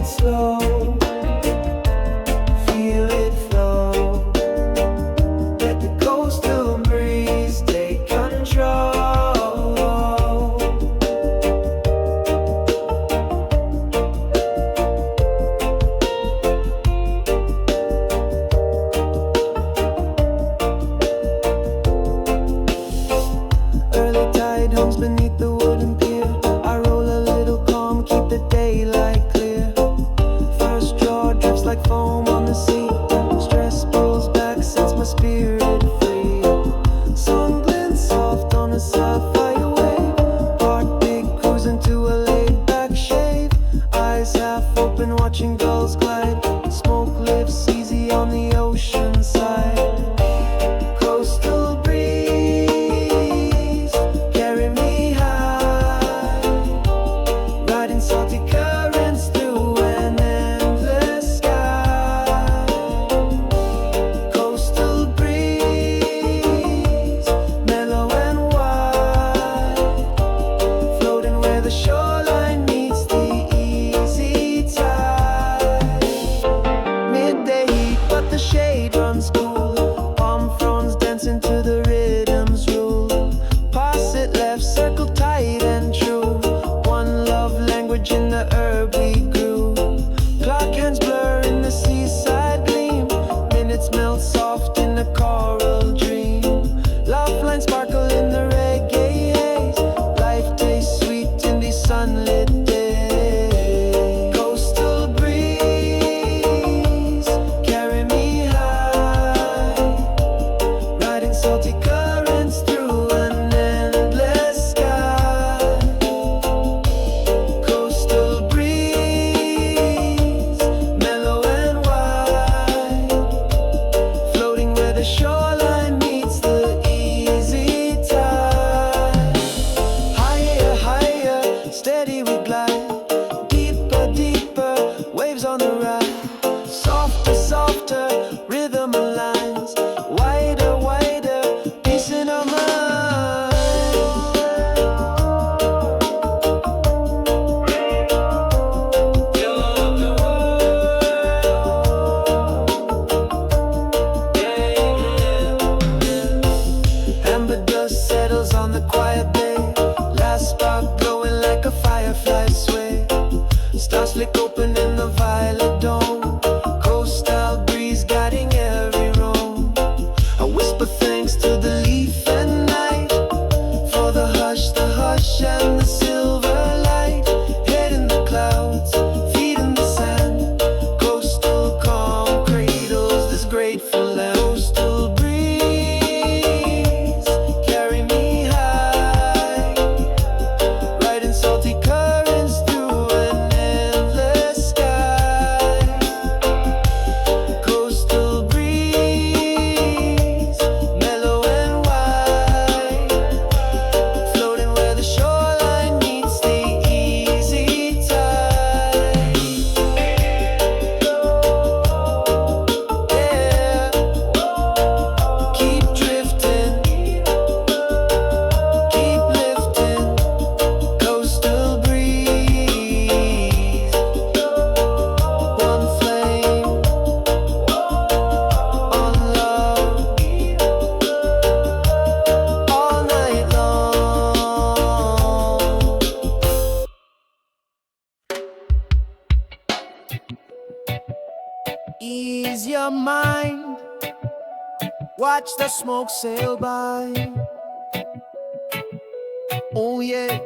it slow, feel it flow. Let the coastal breeze take control. Early tide hums beneath the wooden pier. I roll a little calm, keep the daylight clear. First draw drifts like foam on the sea. Stress pulls back, sets my spirit free. Sun glints soft on a sapphire wave. Heart big, cruising to a laid back shave. Eyes half open, watching gulls glide. Smoke lifts easy on the ocean side. Coastal breeze, carry me high. Riding salty currents through an endless sky. Coastal breeze, mellow and wide. Floating where the shoreline meets the easy tide. Midday heat, but the shade runs cool. Palm fronds dancing to the rhythm's rule. Pass it left, circle tight and true. One love language in the herb we grew. Clock hands blur in the seaside gleam. Minutes melt soft in the coral dream. Love lines sparkle in the reggae haze. Life tastes sweet in these sunlit days. Coastal breeze, carry me high. Riding salty currents through an endless sky. Coastal breeze, mellow and wide. Floating where the shoreline meets the easy tide. Higher, higher, steady we glide. Deeper, deeper, waves on the ride. Softer, softer, rhythm aligns. Wider, wider, peace in our minds. Amber dust settles on the quiet bay. Last spark glowing like a firefly's sway. Stars flick open in the violet dome. Coastal breeze guiding every roam. I whisper thanks to the leaf and night for the hush and the silver light. Head in the clouds, feet in the sand. Coastal calm cradles this grateful land. Coastal breeze, carry me high. Riding salty currents through an endless sky. Coastal breeze, mellow and wide. Floating where the shoreline meets the easy tide. Yeah. Keep drifting, keep lifting. Coastal breeze, one flame, on love, all night long. Ease your mind, watch the smoke sail by. Oh yeah.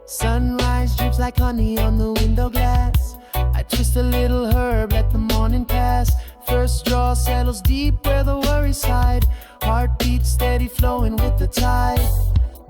Sunrise drips like honey on the window glass. I twist a little herb, let the morning pass. First draw settles deep where the worries hide. Heartbeat steady flowing with the tide.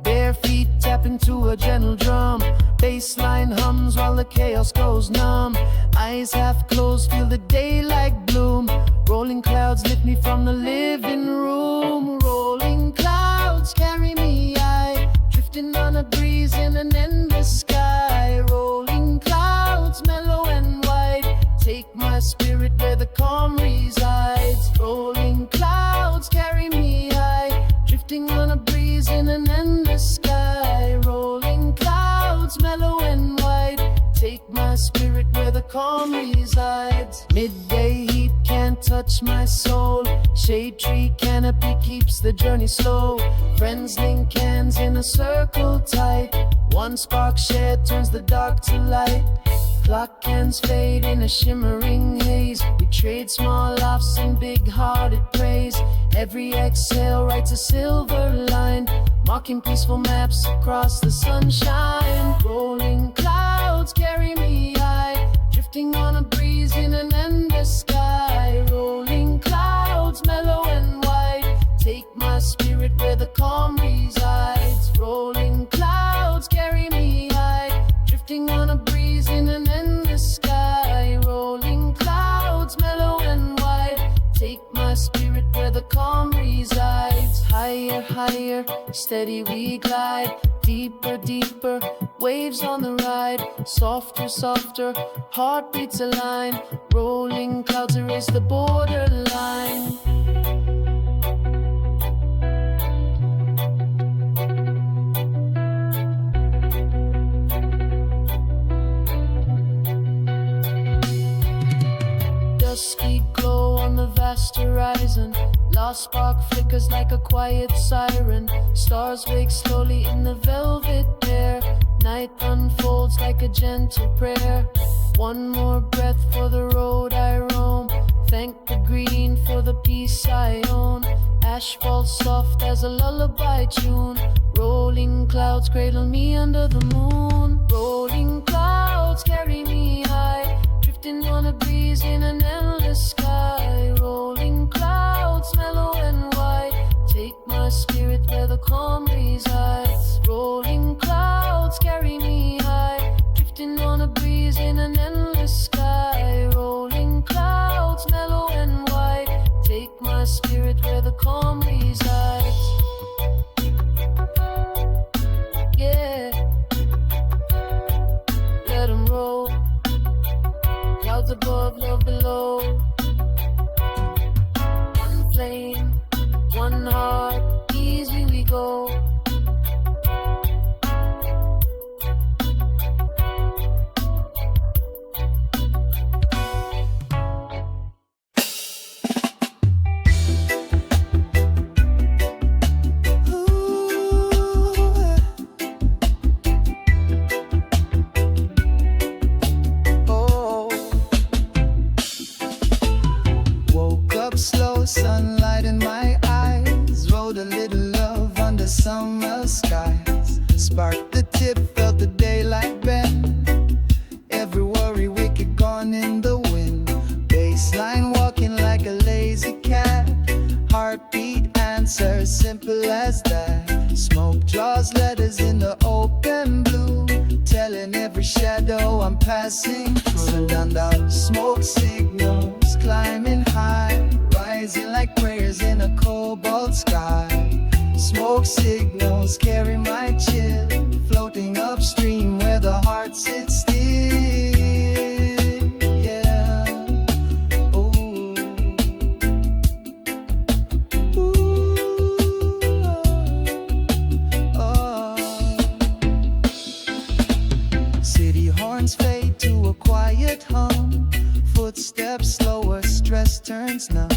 Bare feet tap into a gentle drum. Bassline hums while the chaos goes numb. Eyes half closed, feel the daylight bloom. Rolling clouds lift me from the living room. Rolling clouds carry me high. Drifting on a breeze in an endless sky. Rolling clouds mellow and wide. Take my spirit where the calm resides. Rolling clouds carry me high, drifting on a breeze in an endless sky. Rolling clouds, mellow and wide, take my spirit where the calm resides. Midday heat can't touch my soul, shade tree canopy keeps the journey slow. Friends link hands in a circle tight, one spark shared turns the dark to light. Clock hands fade in a shimmering haze, we trade small laughs and big-hearted praise. Every exhale writes a silver line, marking peaceful maps across the sunshine. Rolling clouds carry me high, drifting on a breeze in an endless sky. Rolling clouds, mellow and wide, take my spirit where the calm resides. Rolling clouds carry me high, drifting on a breeze in an endless sky. Rolling clouds, mellow and wide, take my spirit where the calm resides. Higher, higher, steady we glide, deeper, deeper, waves on the ride. Softer, softer, heartbeats align, rolling clouds erase the borderline. Dusky glow on the vast horizon, lost spark flickers like a quiet siren. Stars wake slowly in the velvet air, night unfolds like a gentle prayer. One more breath for the road I roam, thank the green for the peace I own. Ash falls soft as a lullaby tune, rolling clouds cradle me under the moon. Rolling clouds carry me high, drifting on a breeze in an endless sky. Rolling clouds, mellow and wide, take my spirit where the calm resides. Rolling clouds carry me high, drifting on a breeze in an endless sky. Rolling clouds, mellow and wide, take my spirit where the calm resides. Yeah, let 'em roll, clouds above, love below. One flame, one heart, easy we go. Slow sunlight in my eyes, wrote a little love under summer skies. Sparked the tip, felt the daylight bend, every worry wicked gone in the wind. Baseline walking like a lazy cat, heartbeat answer simple as that. Smoke draws letters in the open blue, telling every shadow I'm passing through. Sundown smoke signals climbing high, rising like prayers in a cobalt sky. Smoke signals carry my chill, floating upstream where the heart sits still. Yeah. Ooh. Ooh. Oh. City horns fade to a quiet hum, footsteps slower, stress turns numb.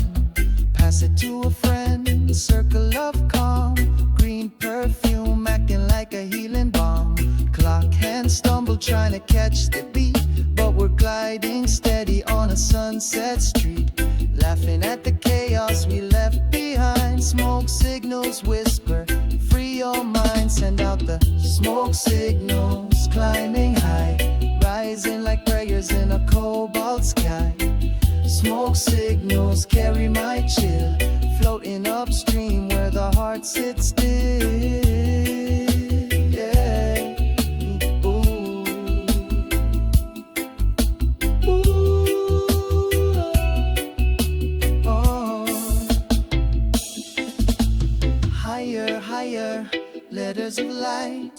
Pass it to a friend, circle of calm, green perfume acting like a healing balm. Clock hands stumble trying to catch the beat, but we're gliding steady on a sunset street. Laughing at the chaos we left behind, smoke signals whisper, free your mind. Send out the smoke signals, climbing high, rising like prayers in a cobalt sky. Smoke signals carry my chill, floating upstream where the heart sits still. Yeah. Ooh. Ooh. Oh. Higher, higher, letters of light,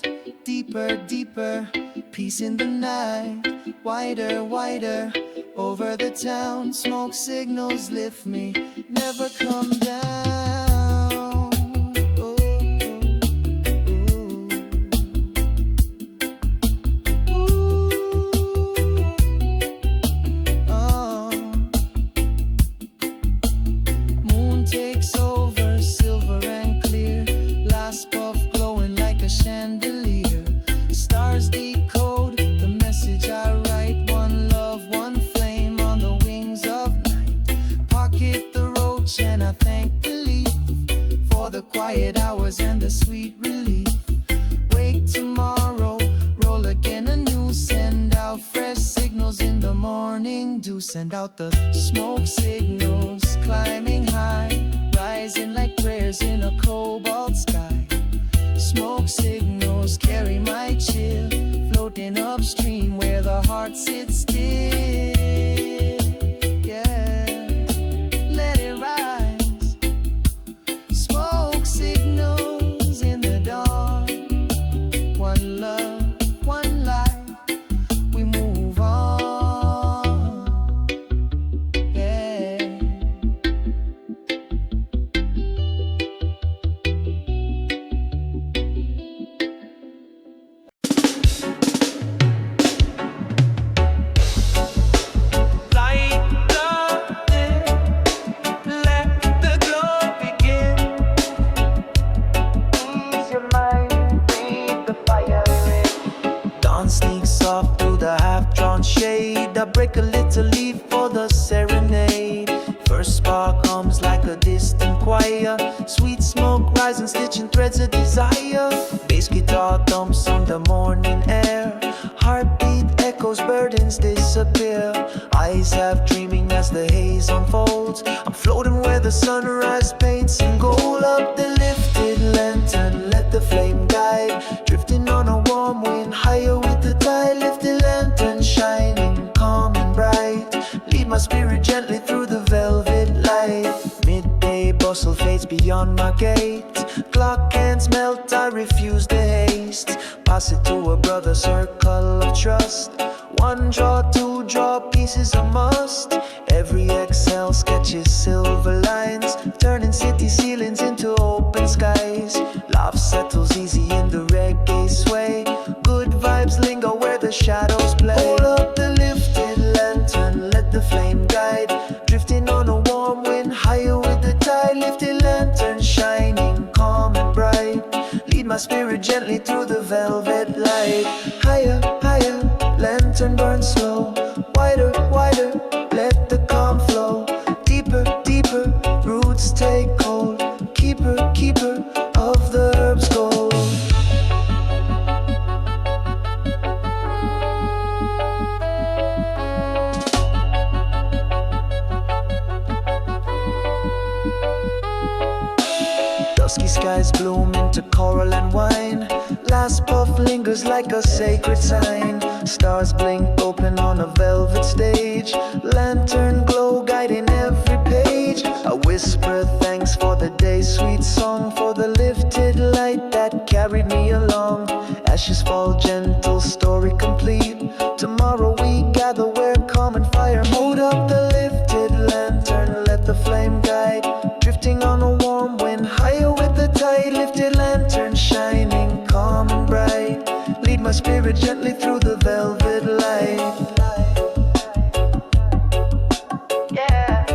deeper, deeper, peace in the night. Wider, wider, Over the town, smoke signals lift me, never come down. Oh, oh, oh. Moon takes over, silver and clear, last puff glowing like a chandelier. Stars decode the message I write, one love, one flame on the wings of night. Pocket the roach and I thank belief for the quiet hours and the sweet relief. Wake tomorrow, roll again anew, send out fresh signals in the morning dew. Send out the smoke signals, climbing high, rising like prayers in a cobalt sky. Smoke signals carry my chill, floating upstream where the heart sits still. Yeah, let it rise. Smoke signals in the dawn. One love, one life, we move on. Yeah. Dawn sneaks off through the half-drawn shade. I break a little leaf for the serenade. First spark hums like a distant choir. Sweet smoke rising, stitching threads of desire. Bass guitar thumps on the morning air. Heartbeat echoes, burdens disappear. Eyes half dreaming as the haze unfolds. I'm floating where the sunrise paints in gold. Up the lifted lantern, let the flame guide. Drifting on a warm wind, higher with the tide. Lift the lantern, shining calm and bright. Lead my spirit gently through the velvet light. Midday bustle fades beyond my gate. Clock hands melt, I refuse the haste. Pass it to a brother, circle of trust. One draw, two draw, pieces a must. Every exhale sketches silver lines, turning city ceilings into open skies. Love settles easy in the reggae sway. Good vibes linger where the shadows play. Hold up the lifted lantern, let the flame guide. Drifting on a warm wind, higher with the tide. Lifted lantern, shining calm and bright. Lead my spirit gently through the velvet light. Higher, higher, lantern burns slow. Wider, wider, let the calm flow. Deeper, deeper, roots take hold. Keeper, keeper of the herbs gold. Dusky skies bloom into coral and wine. Last puff lingers like a sacred sign. Stars blink open on a velvet stage. Lantern glow guiding every page. I whisper thanks for the day's sweet song, for the lifted light that carried me along. Ashes fall gentle, story complete. Tomorrow we gather where common fire meet. Hold up the lifted lantern, let the flame guide. Drifting on a warm wind, higher with the tide. Lifted lantern, shining calm and bright. Lead my spirit gently through the velvet light. Yeah,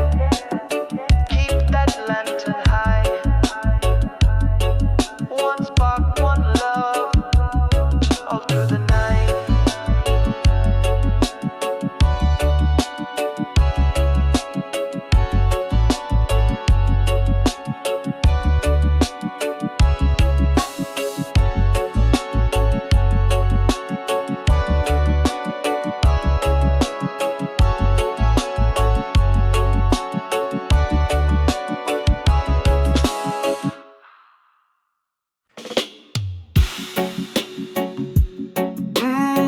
keep that lantern high. One spark, one love, all through the night.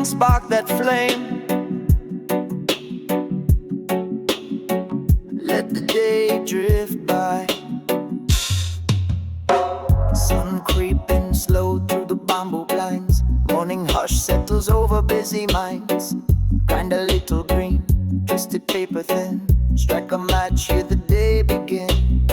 Spark that flame. Let the day drift by. Sun creeping slow through the bamboo blinds. Morning hush settles over busy minds. Grind a little green, twisted paper thin. Strike a match, hear the day begin.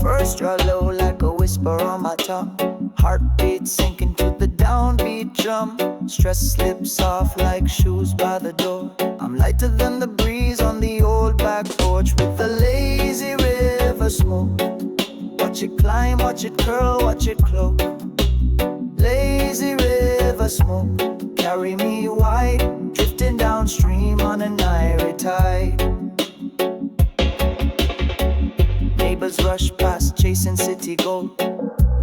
First draw low like a whisper on my tongue. Heartbeat sinking to the downbeat drum. Stress slips off like shoes by the door. I'm lighter than the breeze on the old back porch with the lazy river smoke. Watch it climb, watch it curl, watch it cloak. Lazy river smoke, carry me wide, drifting downstream on an irie tide. Neighbors rush past chasing city gold,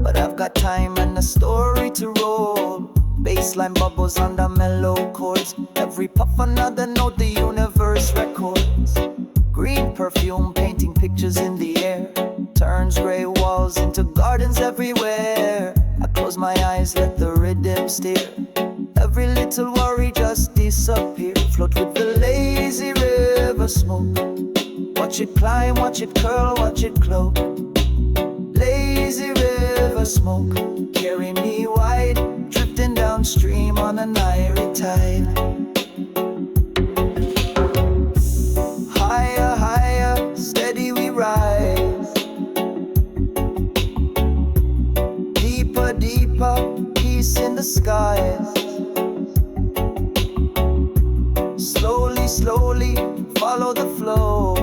but I've got time and a story to roll. Bassline bubbles under mellow chords. Every puff another note the universe records. Green perfume painting pictures in the air, turns grey walls into gardens everywhere. I close my eyes, let the rhythm steer. Every little worry just disappear. Float with the lazy river smoke. Watch it climb, watch it curl, watch it cloak. Lazy river smoke, carry me wide, drifting downstream on an irie tide. Higher, higher, steady we rise. Deeper, deeper, peace in the skies. Slowly, slowly, follow the flow.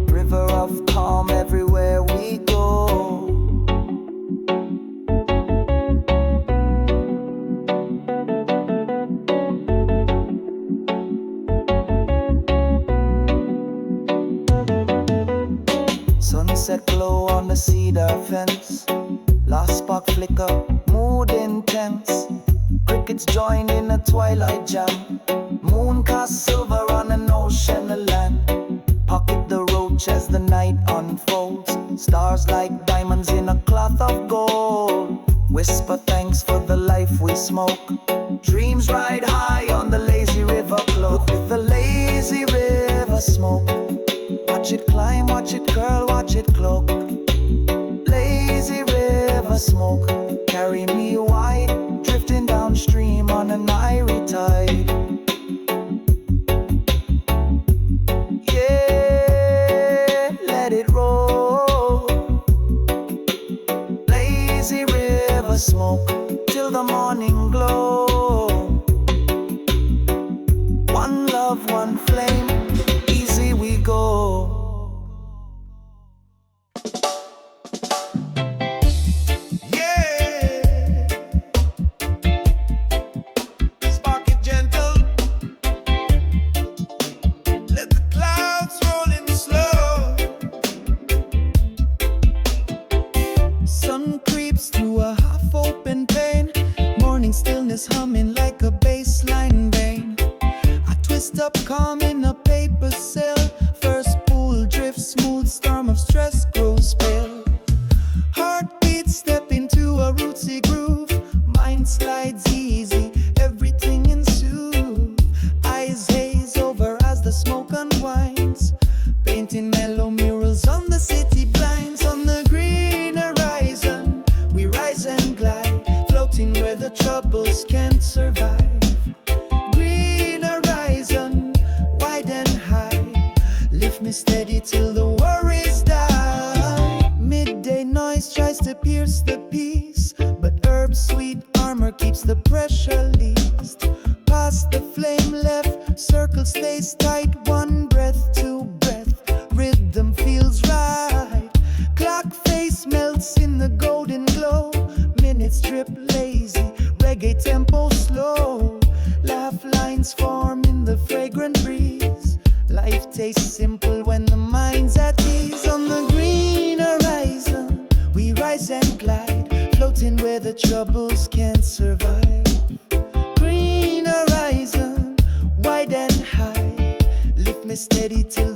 River of calm everywhere we go. Sunset glow on the cedar fence. Last spark flicker, mood intense. Crickets join in a twilight jam. Moon cast silver on an ocean of land. Pocket the roach as the night unfolds. Stars like diamonds in a cloth of gold. Whisper thanks for the life we smoke. Dreams ride high on the lazy river cloak. With the lazy river smoke. Watch it climb, watch it curl, watch it cloak. Lazy river smoke, carry me wide, drifting downstream on an irie tide. Yeah, let it roll. Lazy river smoke till the morning glow. One love, one flame, easy we go. Sun creeps through a half-open pane. Morning stillness humming like a bassline vein. I twist up calm in a paper sail. First pool drifts smooth, storm of stress grows pale. Heartbeat step into a rootsy groove. Mind slides easy, everything ensues. Eyes haze over as the smoke unwinds. Painting mellow murals on the city blinds. On the green horizon we rise and glide, floating where the troubles can't survive. Green horizon, wide and high, lift me steady till the worries die. Midday noise tries to pierce the peace, but herb's sweet armor keeps the pressure least. Past the flame left, circle stays tight. One breath, two breath, rhythm feels right. Clock face melts in the golden glow. Minutes trip lazy, reggae tempo slow. Laugh lines form in the fragrant breeze. Life tastes simple when the mind's at ease. On the green horizon we rise and glide, floating where the troubles can't survive. Green horizon, wide and high, lift me steady till